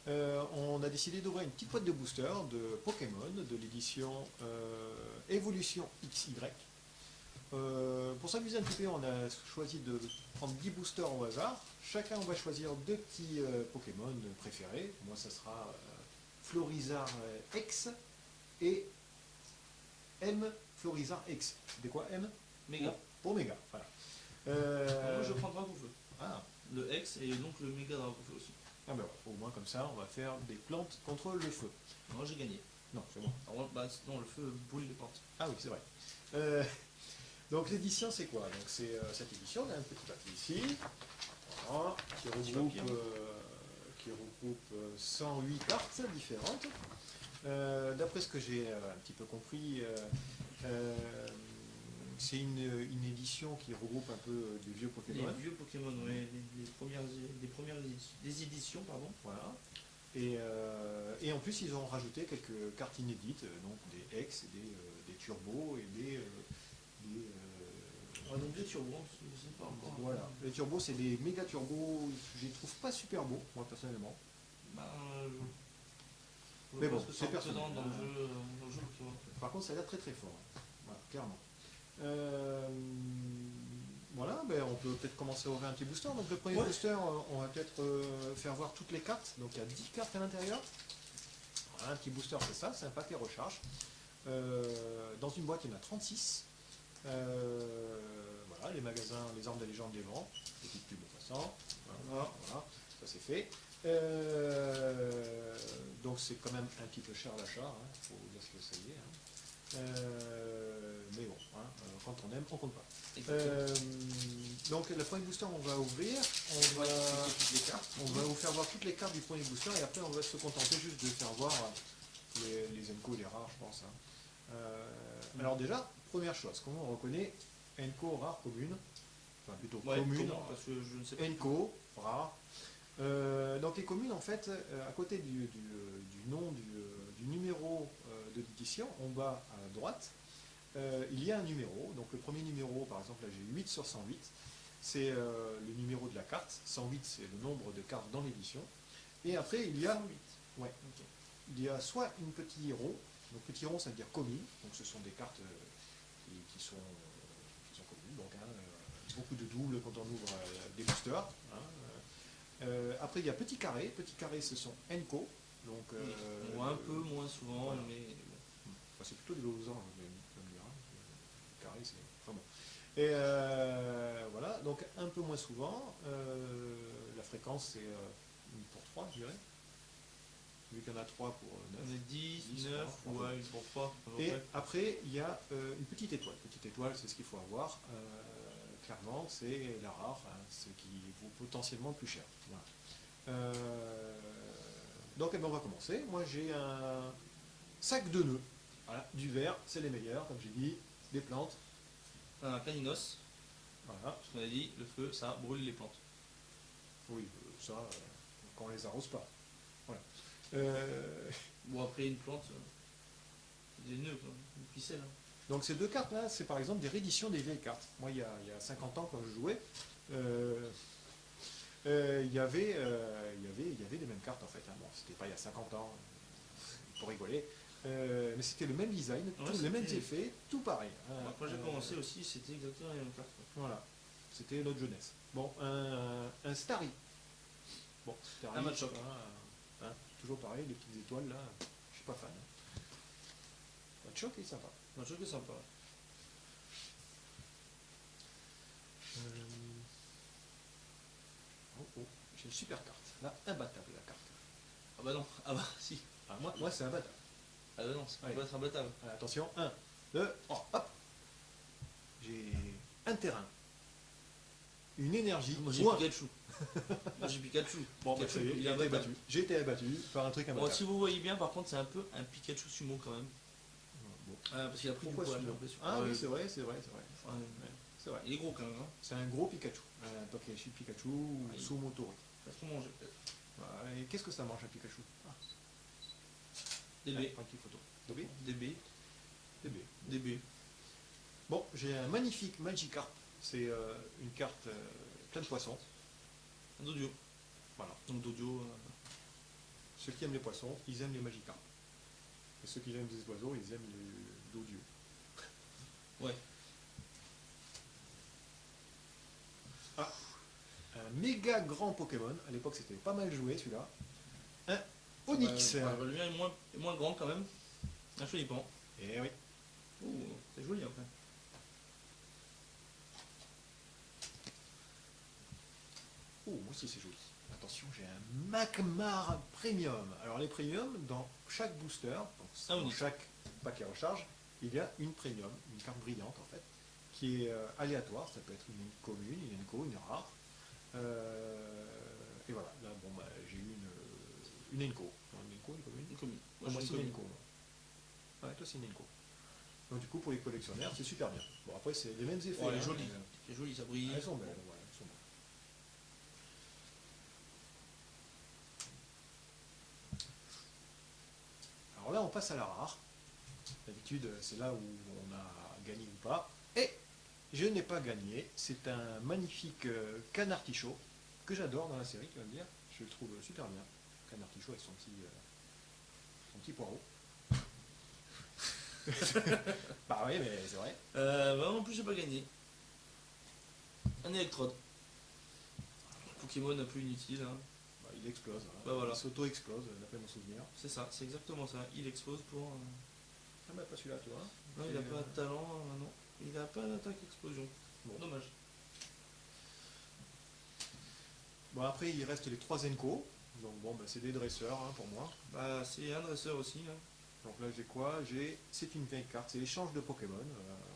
On a décidé d'ouvrir une petite boîte de boosters de Pokémon de l'édition Evolution XY. Pour s'amuser un petit peu, on a choisi de prendre 10 boosters au hasard. Chacun, on va choisir deux petits Pokémon préférés. Moi, ça sera Florizard X et M Florizard X. C'était quoi M? Méga. Pour Méga, voilà. Moi je prends Dragoufeu. Ah, Le X et donc le méga Dragoufeu aussi. ah ben voilà, au moins comme ça, on va faire des plantes contre le feu. Moi j'ai gagné. Non, c'est bon. Alors, bah, non, le feu brûle les plantes. Ah oui, c'est vrai. Euh, donc l'édition, c'est quoi? Donc c'est cette édition, on a un petit papier ici, voilà, qui regroupe 108 cartes différentes. D'après ce que j'ai un petit peu compris, euh, c'est une édition qui regroupe un peu des vieux Pokémon. Les vieux Pokémon, ouais, des éditions, pardon. Voilà. Et en plus, ils ont rajouté quelques cartes inédites, donc des X, des Turbos et On a donc des turbos, je sais pas encore. voilà. Les Turbos, c'est des méga Turbos, je les trouve pas super beaux, moi personnellement. Bah, je Mais bon, pense que c'est c'est personnel. dans le jeu Pokémon. Par contre, ça a l'air très très fort, hein. Voilà, clairement. Euh, voilà, ben on peut peut-être commencer à ouvrir un petit booster. Donc le premier booster, on va peut-être faire voir toutes les cartes. Donc il y a 10 cartes à l'intérieur. Voilà, un petit booster, c'est ça, c'est un paquet recharge. Dans une boîte, il y en a 36. Voilà, les magasins, les armes de légende les vend. Petite pub en passant. Voilà, voilà, ça c'est fait. Donc c'est quand même un petit peu cher à l'achat, il faut dire ce que ça y est. Mais bon, quand on aime, on compte pas. Donc le premier booster, on va ouvrir, on va vous faire voir toutes les cartes du premier booster et après on va se contenter juste de faire voir les Enco, les rares, je pense. Alors déjà, première chose, comment on reconnaît Enco, rare, commune, enfin plutôt commune, parce que je ne sais pas. Enco, rare. Donc les communes, en fait, à côté du nom du numéro de l'édition, en bas à droite, il y a un numéro. Donc le premier numéro, par exemple, là j'ai 8 sur 108, c'est le numéro de la carte. 108, c'est le nombre de cartes dans l'édition. Et après, il y a, 108. ouais, Ok. il y a soit une petite rond, donc petit rond, ça veut dire commune, donc ce sont des cartes qui sont communes, donc beaucoup de doubles quand on ouvre des boosters. Après, il y a petit carré. Petit carré, ce sont Enco. Donc, Un peu moins souvent, voilà. mais Enfin, c'est plutôt des losanges, je me dire. Carré, c'est. Enfin bon. Et voilà, donc un peu moins souvent. La fréquence, c'est une pour 3, je dirais. Vu qu'il y en a 3 pour 9. on est 10, 9, enfin. ouais, une pour 3. Et après, il y a une petite étoile. Petite étoile, c'est ce qu'il faut avoir. Clairement, c'est la rare, ce qui vaut potentiellement le plus cher. Voilà. Donc, eh ben, on va commencer. Moi, j'ai un sac de nœuds. Voilà, du verre, c'est les meilleurs, comme j'ai dit. Des plantes. Un caninos, Voilà. ce qu'on a dit, le feu, ça brûle les plantes. Oui, ça, quand on les arrose pas. Voilà. Bon, après, une plante, des nœuds, quoi, une ficelle. Donc ces deux cartes-là, c'est par exemple des rééditions des vieilles cartes. Moi, il y a 50 ans, quand je jouais, il y avait les mêmes cartes en fait. Bon, c'était pas il y a 50 ans, pour rigoler, mais c'était le même design, les mêmes effets, tout pareil. Quand j'ai commencé aussi, c'était exactement la même carte. Voilà, c'était notre jeunesse. Bon, un Starry. Bon, Starry, Un Machoc. toujours pareil, les petites étoiles là, je suis pas fan. Machoc est sympa. Un truc qui est sympa. J'ai une super carte. Là, imbattable la carte. Ah bah non, ah bah si. Ah, moi c'est imbattable. Ah bah non, ça Ouais. peut être imbattable. Attention, 1, 2, 3, hop. J'ai un terrain, une énergie. Moi j'ai point. Pikachu. Moi j'ai Pikachu. Bon, bah, Pikachu, ça y est, il est imbattable. j'ai été abattu par un truc Bon, imbattable. si vous voyez bien, par contre, c'est un peu un Pikachu sumo quand même. Bon. Parce qu'il a pris Pourquoi du poids, j'ai celui-là l'impression. Ah oui, Ouais. c'est vrai. Ouais. C'est vrai. Il est gros quand même. Hein. C'est un gros Pikachu. Un Tokashi Pikachu ou Oui. Sumotori. Ça se manger peut-être. Et qu'est-ce que ça mange un Pikachu DB. Prends une petite photo. DB DB. DB. DB. Bon, j'ai un magnifique Magikarp. C'est une carte pleine de poissons. Un Dodio. Voilà. Donc Dodio. Ceux qui aiment les poissons, ils aiment les Magikarp. Et ceux qui aiment les oiseaux, ils aiment les Doduo. Ouais. Ah, un méga grand Pokémon. À l'époque, c'était pas mal joué celui-là. Un Onix. Le mien est moins grand quand même. Un Cholipan. Et oui. Ouh, c'est joli après. Oh, moi aussi c'est joli. Attention, j'ai un Magmar Premium. Alors les Premium, dans chaque booster, Ah dans oui. chaque paquet recharge, il y a une Premium, une carte brillante en fait, qui est aléatoire. Ça peut être une commune, une Enco, une rare. Et voilà, là bon, bah, j'ai eu une Enco. Non, une Enco, une commune. Une commune. Moi, j'ai c'est une commune. Enco. Moi. Ouais, toi c'est une Enco. Donc du coup pour les collectionneurs, c'est super bien. Bon après c'est les mêmes effets. Oh, elle est hein, jolie. mais, C'est joli, ça brille. elles sont belles, ouais, elles sont belles. Alors là, on passe à la rare. D'habitude, c'est là où on a gagné ou pas. Et je n'ai pas gagné. C'est un magnifique canartichaud que j'adore dans la série, tu vas me dire. Je le trouve super bien. Canartichaud avec son petit poireau. Bah oui, mais c'est vrai. Bah, non plus, j'ai pas gagné. Un électrode. Pokémon un peu inutile. Hein. Bah, il explose. Hein. Bah, voilà. Il s'auto-explose, d'après mon souvenir. C'est ça, c'est exactement ça. Il explose pour. Ah bah pas celui-là, toi. Hein. Non, il a pas de talent, non. Il a pas d'attaque explosion. Bon. Dommage. Bon, après, il reste les 3 Enco. Donc bon, bah, c'est des dresseurs hein, pour moi. Bah, c'est un dresseur aussi. Hein. Donc là j'ai quoi? C'est une vieille carte, c'est l'échange de Pokémon.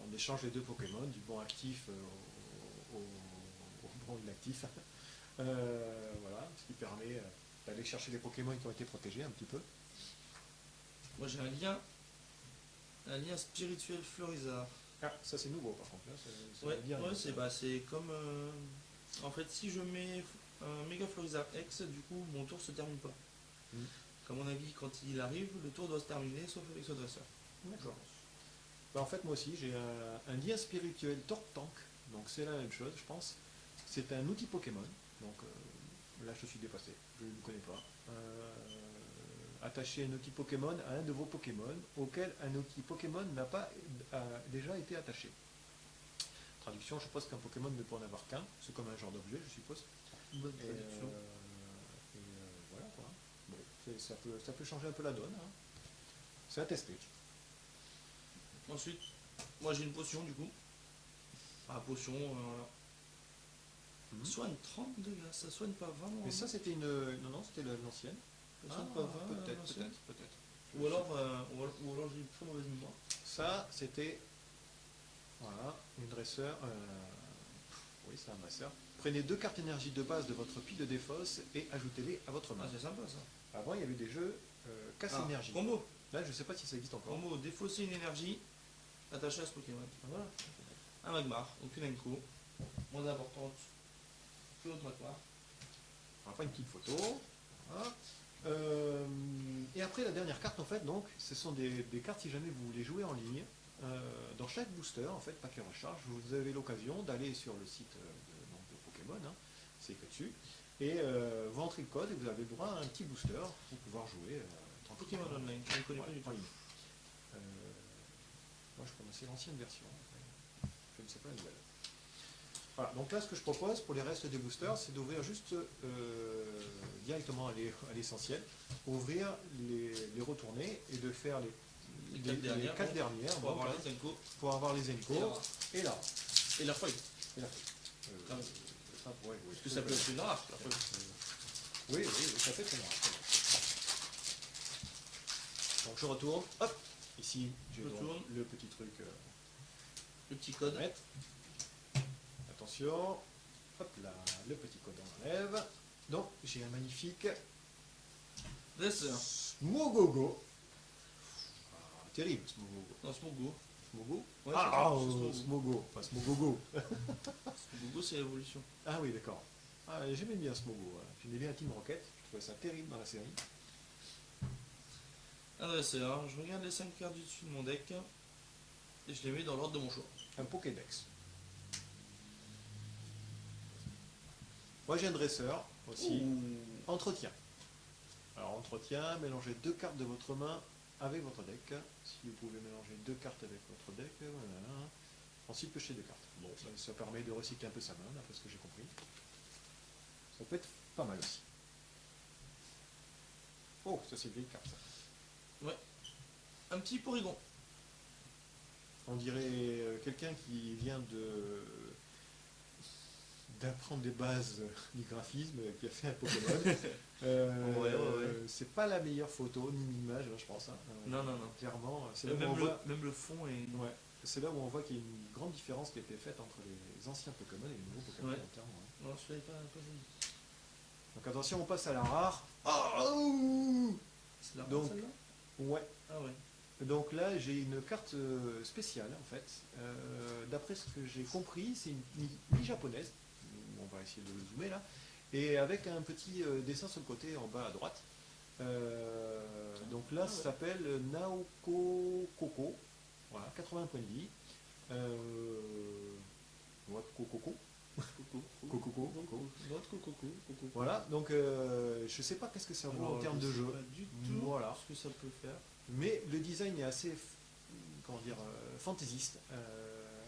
On échange les deux Pokémon, du bon actif au bon inactif. Voilà, ce qui permet d'aller chercher les Pokémon qui ont été protégés un petit peu. Moi, j'ai un lien spirituel Fleurizard. Ah, ça c'est nouveau par contre. Là, ça Ouais, veut dire rien, ça. c'est comme. En fait, si je mets un méga Fleurizard X, du coup, mon tour se termine pas. Mm. À mon avis, quand il arrive, le tour doit se terminer, sauf avec ce dresseur. D'accord. Bah, en fait, moi aussi, j'ai un lien spirituel Tortank, donc c'est la même chose, je pense. C'est un outil Pokémon, donc là je suis dépassé, je ne le connais pas. Attacher un outil Pokémon à un de vos Pokémon auquel un outil Pokémon n'a pas déjà été attaché. Traduction, je suppose qu'un Pokémon ne peut en avoir qu'un, c'est comme un genre d'objet, je suppose. Bonne Et, traduction. voilà quoi. Bon, ça peut changer un peu la donne. Hein. C'est à tester. Ensuite, moi j'ai une potion du coup. Ah, potion, voilà. Mhm. Soigne 30 dégâts, ça soigne pas vraiment. Mais ça c'était non, c'était l'ancienne. Ça soigne pas 20, peut-être, l'ancienne. peut-être. Ou alors j'ai une très mauvaise mémoire. Ça, c'était voilà, une dresseur. Oui, c'est un dresseur. Prenez 2 cartes énergie de base de votre pile de défausse et ajoutez-les à votre main. Ah, c'est sympa ça. Avant, il y avait des jeux casse énergie. Combo. Là, je ne sais pas si ça existe encore. Combo, défausser une énergie attachée à ce Pokémon. Ah, voilà. Un Magmar, donc une Enco. Moins importante que l'autre Magmar. On va faire une petite photo. Voilà. Et après, la dernière carte, en fait, donc, ce sont des cartes si jamais vous voulez jouer en ligne. Dans chaque booster, en fait, paquet recharge, vous avez l'occasion d'aller sur le site de Pokémon, hein, c'est écrit dessus, et vous entrez le code et vous avez le droit à un petit booster pour pouvoir jouer tranquillement. Pokémon Online, je ne connais pas Ouais, du tout. en ligne. Moi, je connaissais l'ancienne version. Je ne sais pas la nouvelle. Voilà, donc là, ce que je propose pour les restes des boosters, c'est d'ouvrir juste directement à l'essentiel, ouvrir les retournées et de faire les Les 4 4 dernières, dernières pour donc, avoir hein, les Enco pour avoir les Enco et là. et la feuille. Et là. Ah oui. Ça pourrait, oui. Parce que ça peut être une rare, la feuille. Oui, ça fait très marrant. Donc je retourne, hop, ici j'ai Je donc tourne. le petit truc Le petit à code. mettre. Attention, hop là, le petit code on enlève. Donc j'ai un magnifique Dresseur. Smogogo. Ah, terrible Smogogo. Non, Smogo. Smogo Ouais, Ah, c'est Smogo. Smogo, pas Smogogo. Smogo, c'est l'évolution. Ah oui, d'accord. Ah, j'aimais bien Smogo. J'aimais bien Team Rocket. Je trouvais ça terrible dans la série. Un dresseur. Je regarde les 5 cartes du dessus de mon deck et je les mets dans l'ordre de mon choix. Un Pokédex. Moi j'ai un dresseur aussi. Ouh. Entretien. Alors, entretien, mélangez 2 cartes de votre main avec votre deck. Si vous pouvez mélanger 2 cartes avec votre deck, voilà. Ensuite, piocher 2 cartes. Bon, ça permet de recycler un peu sa main, d'après ce que j'ai compris. Ça peut être pas mal aussi. Oh, ça c'est une vieille carte, ça. Ouais. Un petit porygon. On dirait quelqu'un qui vient d'apprendre des bases du graphisme, qui a fait un Pokémon. Ouais. C'est pas la meilleure photo, ni l'image, je pense. Hein. Non. Clairement, c'est là où on voit... Même le fond est. Ouais, c'est là où on voit qu'il y a une grande différence qui a été faite entre les anciens Pokémon et les nouveaux Pokémon. Ouais. Clairement, hein. Non, celui-là est pas joli. Donc attention, on passe à la rare. Oh C'est la Donc, celle-là. ouais. Ah ouais. Donc là, j'ai une carte spéciale en fait. D'après ce que j'ai compris, c'est une mi-japonaise. On va essayer de le zoomer là. Et avec un petit dessin sur le côté en bas à droite. Donc là, ça s'appelle Naoko Koko. Voilà, 80 points de vie. Coco. Voilà, donc je sais pas qu'est-ce que ça vaut en termes de jeu. Pas du tout Voilà. ce que ça peut faire. Mais le design est assez, comment dire, fantaisiste,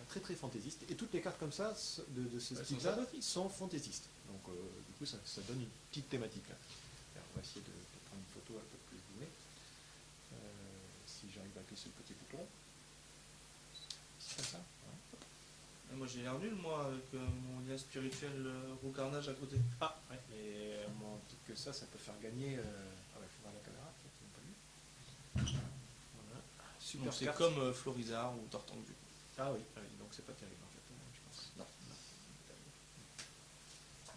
très très fantaisiste. Et toutes les cartes comme ça, de ce Elles style-là, sont sympathiques. sont fantaisistes. Donc du coup, ça donne une petite thématique. Là. Alors, on va essayer de prendre une photo un peu plus zoomée. Si j'arrive à appuyer sur le petit bouton. C'est comme ça. Voilà. Ah, moi j'ai l'air nul, moi, avec mon lien spirituel Roucarnage à côté. Ah, ouais, mais on dit que ça peut faire gagner. Ah ouais, faut voir la caméra, peut-être qu'ils n'ont pas vu. Voilà. Super Donc c'est carte. comme Florizard ou Tortangu. Ah oui, donc c'est pas terrible en fait, je pense. Non.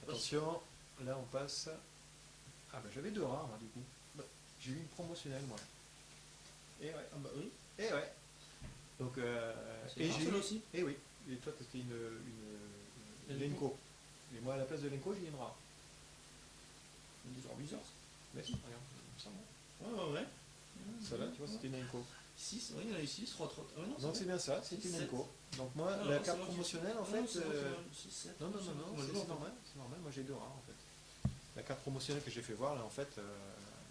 Attention, là on passe. Ah bah j'avais 2 rares moi du coup. Bah, j'ai eu une promotionnelle moi. Et ouais. Ah bah oui. Et ouais. Donc C'est rare, celle-là aussi. Et oui. Et toi c'était une Lenko. Et moi à la place de Lenko j'ai une rare. C'est bizarre. Mais si, regarde, ça va. Ouais. Celle-là, tu vois, c'était une Lenko. 6, oui, il y en a eu 6, 3. Ah, non, Donc c'est bien ça, c'est une sept. Lenko. Donc moi, Ah, la non, carte c'est moi qui- promotionnelle en Non, fait. c'est moi qui- 6, 7. Non, Moi, c'est je vois. normal, c'est normal, moi j'ai 2 rares en fait. La carte promotionnelle que j'ai fait voir là en fait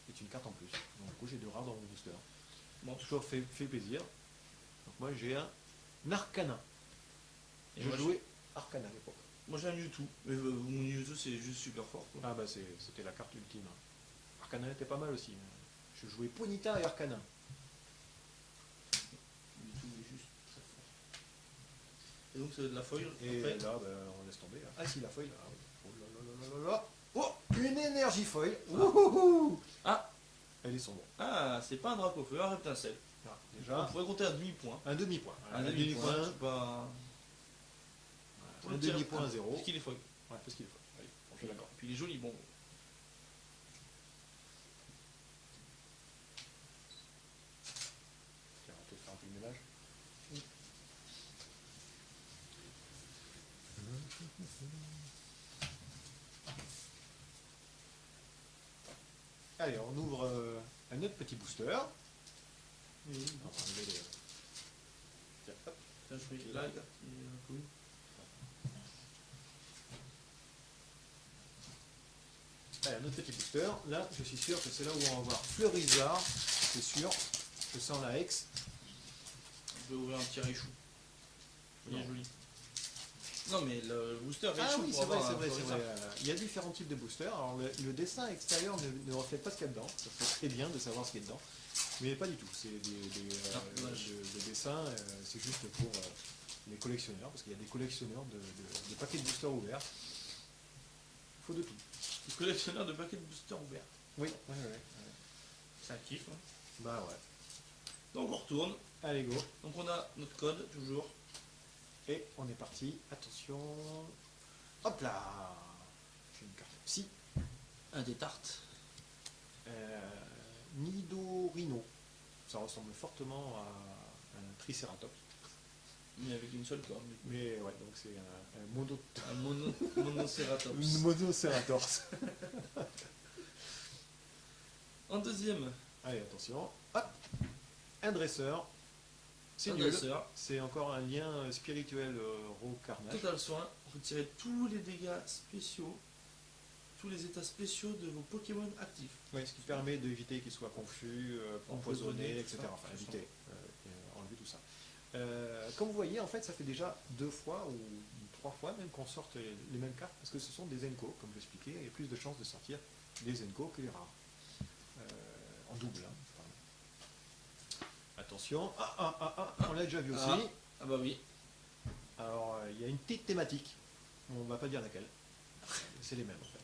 est une carte en plus. Donc du coup j'ai 2 rares dans mon booster. Bon. Toujours fait plaisir. Donc moi j'ai un Arcana. Et Je moi, jouais Arcana à l'époque. Moi j'ai un Mewtwo. Mais mon Mewtwo c'est juste super fort. Quoi. Ah bah c'était la carte ultime. Arcana était pas mal aussi. Je jouais Ponyta et Arcana. Mewtwo est juste très fort. Et donc c'est de la foil. Et Après. là bah, on laisse tomber. Ah si la foil. Ah, oui. Oh là là là là là. Oh, une énergie foil. Ouhouhou. Ah, Elle est sombre. ah c'est pas un drapeau feu, un reptincelle. Ah, On déjà pourrait compter un demi-point. un demi-point. Un demi-point. C'est pas. Un demi-point à 0. Parce qu'il est foil. Ouais, parce qu'il est foil. Allez, on fait d'accord. Puis il est joli, bon. Tiens, on peut faire un peu de ménage. Allez, on ouvre un autre petit booster. On va enlever les... Tiens, hop. Tiens, je mets là, la carte qui est un peu. Allez, un autre petit booster. Là, je suis sûr que c'est là où on va voir Fleurizard. C'est sûr. Je sens la Hex. Je vais ouvrir un petit Raichu. Il est Non. joli. Non, mais le booster Raichu. Ah oui, pour c'est vrai, avoir c'est un vrai, c'est Florizard. vrai. Il y a différents types de boosters. Alors, le dessin extérieur ne reflète pas ce qu'il y a dedans. Ça serait très bien de savoir ce qu'il y a dedans. Mais pas du tout. C'est dommage. le dessin, c'est juste pour les collectionneurs. Parce qu'il y a des collectionneurs de paquets de boosters ouverts. Il faut de tout. Le collectionneur de paquets de boosters ouverts. Oui, C'est un kiff. Hein. bah ouais. Donc on retourne. Allez, go. Donc on a notre code, toujours. Et on est parti. Attention. Hop là. J'ai une carte psy. Un des tartes. Nidorino. Ça ressemble fortement à un Triceratops. Mais avec une seule corde. Mais ouais, donc c'est un Un monocératops. Monoceratops. En deuxième, Allez, attention. Hop. Un dresseur. C'est un nul. dresseur. C'est encore un lien spirituel Ro Carnage. Total soin. Retirer tous les dégâts spéciaux tous les états spéciaux de vos Pokémon actifs. Oui, ce qui permet d'éviter qu'ils soient confus, empoisonnés, etc. Enfin, éviter, enlever tout ça. Comme vous voyez, en fait, ça fait déjà 2 fois ou 3 fois même qu'on sorte les mêmes cartes, parce que ce sont des Zenko, comme je l'expliquais, il y a plus de chances de sortir des Zenko que les rares. En double, hein, pardon. Attention, on l'a déjà vu aussi. Ah bah oui. Alors, il y a une petite thématique, on ne va pas dire laquelle, c'est les mêmes en fait.